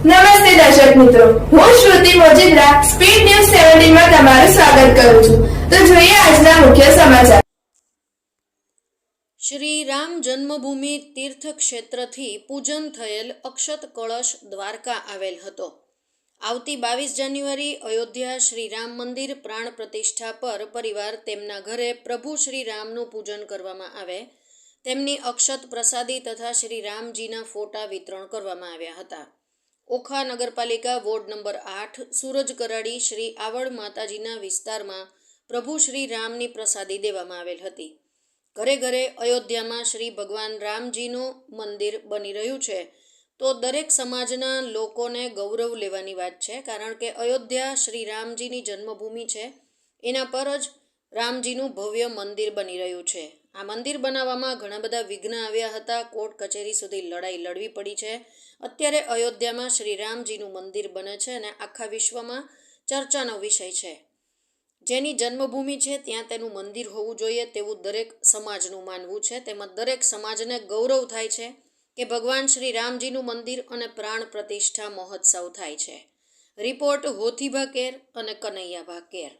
નમસ્તે દર્શક મિત્રો, હું શ્રુતિ મોજીદ્રા સ્પીડ ન્યૂઝ 17 માં તમારું સ્વાગત કરું છું. તો જોઈએ આજના મુખ્ય સમાચાર. શ્રી રામ જન્મભૂમિ તીર્થ ક્ષેત્રથી પૂજન થયેલ અક્ષત કળશ દ્વારકા આવેલ હતો. આવતી 22 જાન્યુઆરી અયોધ્યા શ્રી રામ મંદિર પ્રાણ પ્રતિષ્ઠા પર પરિવાર તેમના ઘરે પ્રભુ શ્રી રામનું પૂજન કરવામાં આવે તેમની અક્ષત પ્રસાદી તથા શ્રી રામજીના ફોટા વિતરણ કરવામાં આવ્યા હતા. ઓખા નગરપાલિકા વોર્ડ નંબર 8 સૂરજ કરાડી શ્રી આવડ માતાજીના વિસ્તારમાં પ્રભુ શ્રી રામની પ્રસાદી દેવામાં આવેલ હતી. ઘરે ઘરે અયોધ્યામાં શ્રી ભગવાન રામજીનું મંદિર બની રહ્યું છે તો દરેક સમાજના લોકોને ગૌરવ લેવાની વાત છે, કારણ કે અયોધ્યા શ્રી રામજીની જન્મભૂમિ છે. એના પર જ રામજીનું ભવ્ય મંદિર બની રહ્યું છે. આ મંદિર બનાવવામાં ઘણા બધા વિઘ્ન આવ્યા હતા. કોર્ટ કચેરી સુધી લડાઈ લડવી પડી છે. અત્યારે અયોધ્યામાં શ્રી રામજીનું મંદિર બને છે અને આખા વિશ્વમાં ચર્ચાનો વિષય છે. જેની જન્મભૂમિ છે ત્યાં તેનું મંદિર હોવું જોઈએ તેવું દરેક સમાજનું માનવું છે. તેમાં દરેક સમાજને ગૌરવ થાય છે કે ભગવાન શ્રી રામજીનું મંદિર અને પ્રાણ પ્રતિષ્ઠા મહોત્સવ થાય છે. રિપોર્ટ હોથીભા કેર અને કનૈયાભા કેર.